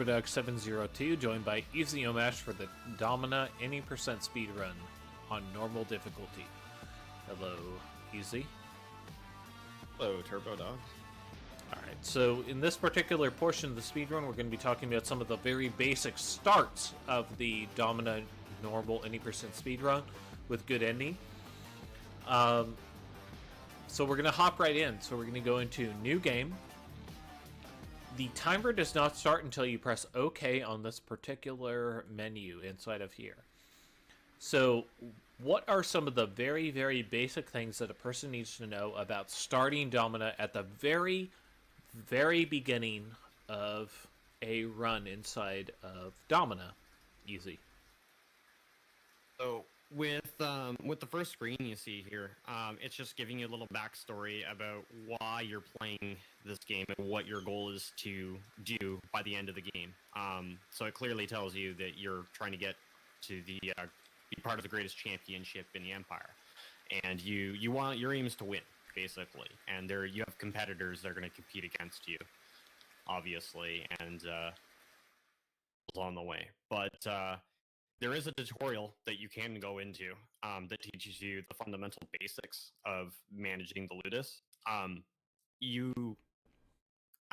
TurboDog702, joined by Easy Omash for the Domina any percent speed run on normal difficulty. Hello, Easy. Hello, TurboDog. Alright, so in this particular portion of the speedrun, we're going to be talking about some of the very basic starts of the Domina normal any percent speedrun with good ending. So we're going to hop right in. So we're going to go into new game. The timer does not start until you press OK on this particular menu inside of here. So what are some of the very, very basic things that a person needs to know about starting Domina at the very beginning of a run inside of Domina? Easy. So with the first screen you see here, it's just giving you a little backstory about why you're playing this game and what your goal is to do by the end of the game. So it clearly tells you that you're trying to get to the be part of the greatest championship in the Empire, and you want your aim is to win basically, and you have competitors that are going to compete against you, obviously, and on the way, but there is a tutorial that you can go into that teaches you the fundamental basics of managing the Ludus.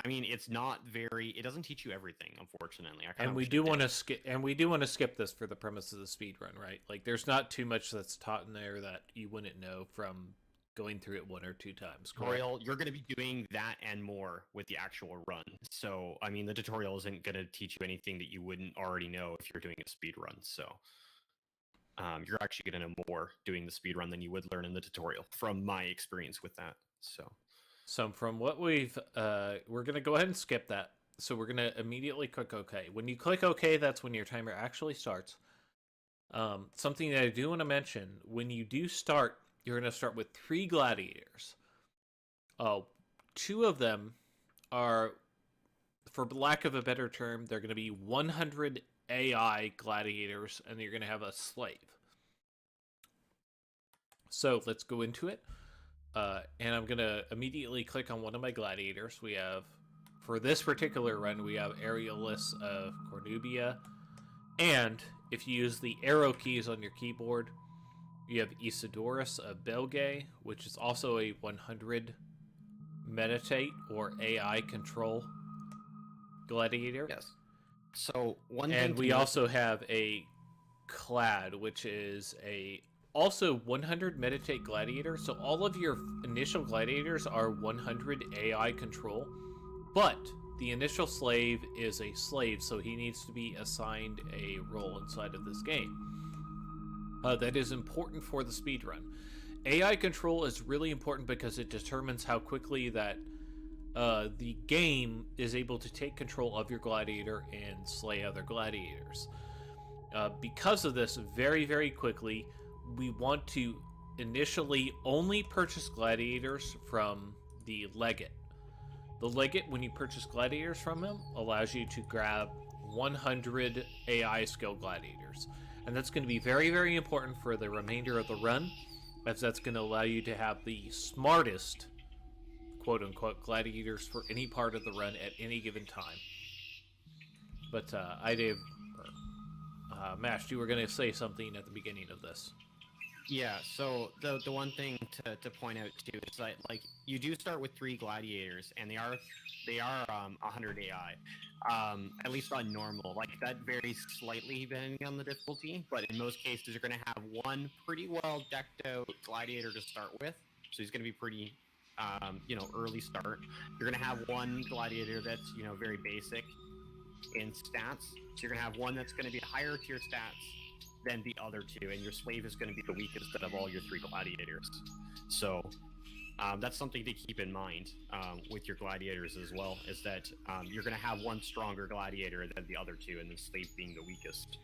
It's not very. It doesn't teach you everything, unfortunately. We do want to skip this for the premise of the speedrun, right? Like, there's not too much that's taught in there that you wouldn't know from going through it one or two times. Tutorial, you're going to be doing that and more with the actual run. So, I mean, the tutorial isn't going to teach you anything that you wouldn't already know if you're doing a speed run. So, you're actually going to know more doing the speed run than you would learn in the tutorial, from my experience with that. So from what we're going to go ahead and skip that. So we're going to immediately click OK. When you click OK, that's when your timer actually starts. Something that I do want to mention, when you do start, you're going to start with 3 gladiators. 2 of them are, for lack of a better term, they're going to be 100 AI gladiators, and you're going to have a slave. So let's go into it. And I'm going to immediately click on one of my gladiators. We have, for this particular run, we have Aerialus of Cornubia. And if you use the arrow keys on your keyboard, you have Isidorus of Belgae, which is also a 100 meditate or AI control gladiator. Yes. So we also have a Clad, which is also 100 meditate gladiator. So all of your initial gladiators are 100 AI control, but the initial slave is a slave, so he needs to be assigned a role inside of this game. That is important for the speedrun. AI control is really important because it determines how quickly that the game is able to take control of your gladiator and slay other gladiators. Because of this, very, very quickly, we want to initially only purchase gladiators from the Legate. The Legate, when you purchase gladiators from him, allows you to grab 100 AI skill gladiators. And that's going to be very, very important for the remainder of the run, as that's going to allow you to have the smartest, quote-unquote, gladiators for any part of the run at any given time. But, Mash, you were going to say something at the beginning of this. Yeah, so the one thing to point out too is that, like, you do start with 3 gladiators, and they are 100 AI. At least on normal. Like, that varies slightly depending on the difficulty, but in most cases you're going to have one pretty well decked out gladiator to start with. So he's going to be pretty early start. You're going to have one gladiator that's, very basic in stats. So you're going to have one that's going to be higher tier stats than the other 2, and your slave is going to be the weakest out of all your 3 gladiators. So that's something to keep in mind with your gladiators as well, is that you're going to have one stronger gladiator than the other 2, and the slave being the weakest.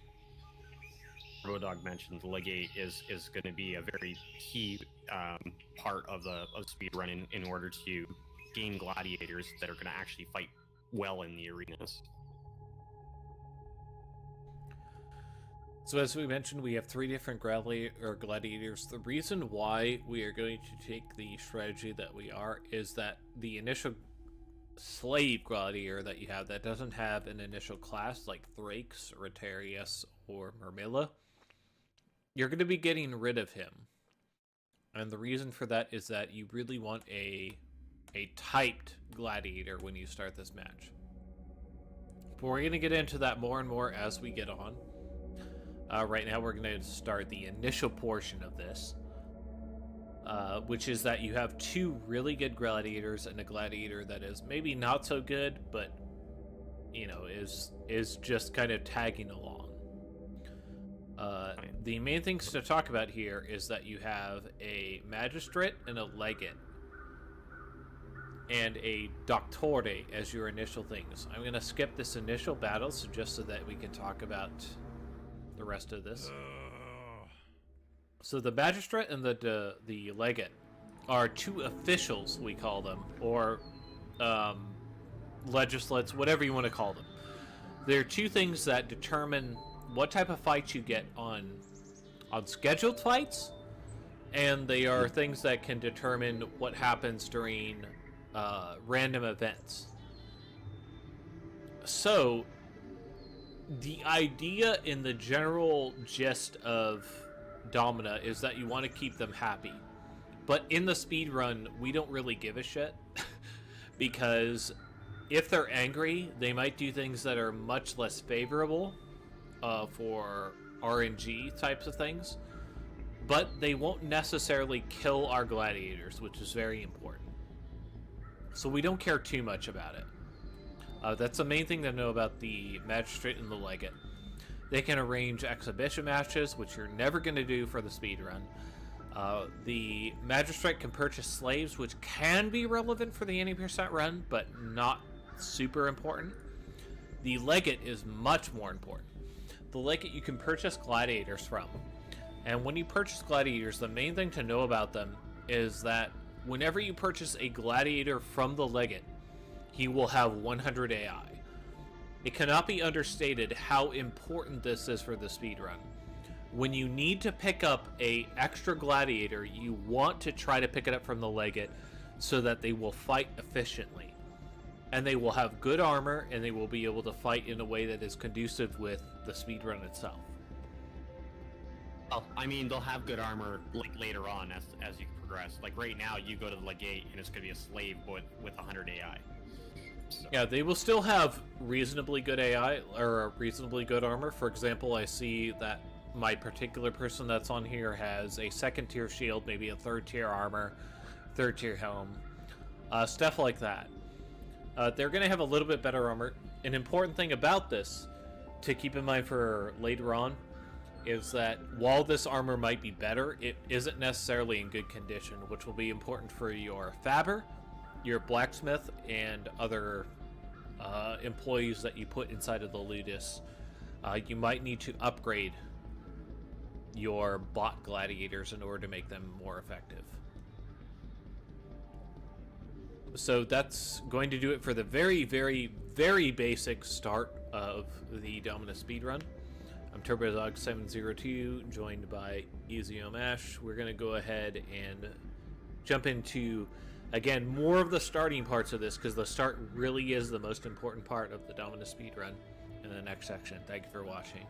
Rodog mentioned the Legate is going to be a very key part of speedrunning in order to gain gladiators that are going to actually fight well in the arenas. So as we mentioned, we have 3 different gladiators. The reason why we are going to take the strategy that we are is that the initial slave gladiator that you have that doesn't have an initial class like Thrakes, Rotarius, or Murmilla, you're going to be getting rid of him. And the reason for that is that you really want a typed gladiator when you start this match. But we're going to get into that more and more as we get on. Right now we're going to start the initial portion of this, which is that you have two really good gladiators and a gladiator that is maybe not so good, but you know, is just kind of tagging along. The main things to talk about here is that you have a magistrate and a legate and a doctore as your initial things. I'm going to skip this initial battle just so that we can talk about the rest of this. So the magistrate and the legate are two officials, we call them, or legislates, whatever you want to call them. They're two things that determine what type of fights you get on scheduled fights, and they are things that can determine what happens during random events. So the idea in the general gist of Domina is that you want to keep them happy, but in the speed run we don't really give a shit because if they're angry they might do things that are much less favorable for RNG types of things, but they won't necessarily kill our gladiators, which is very important. So we don't care too much about it. That's the main thing to know about the magistrate and the legate. They can arrange exhibition matches, which you're never going to do for the speedrun. The magistrate can purchase slaves, which can be relevant for the 80% run, but not super important. The legate is much more important. The legate you can purchase gladiators from. And when you purchase gladiators, the main thing to know about them is that whenever you purchase a gladiator from the legate, he will have 100 AI. It cannot be understated how important this is for the speedrun. When you need to pick up a extra gladiator, you want to try to pick it up from the legate so that they will fight efficiently. And they will have good armor, and they will be able to fight in a way that is conducive with the speedrun itself. Well, I mean, they'll have good armor like later on as you progress. Like right now, you go to the legate, and it's going to be a slave with 100 AI. So. Yeah, they will still have reasonably good AI, or reasonably good armor. For example, I see that my particular person that's on here has a 2nd tier shield, maybe a 3rd tier armor, 3rd tier helm, stuff like that. They're going to have a little bit better armor. An important thing about this to keep in mind for later on is that while this armor might be better, it isn't necessarily in good condition, which will be important for your fabber, your blacksmith, and other employees that you put inside of the Ludus. You might need to upgrade your bot gladiators in order to make them more effective. So that's going to do it for the very, very, very basic start of the Domina speedrun. I'm TurboDog702, joined by EasyOmash. We're going to go ahead and jump into, again, more of the starting parts of this, because the start really is the most important part of the Domina speedrun in the next section. Thank you for watching.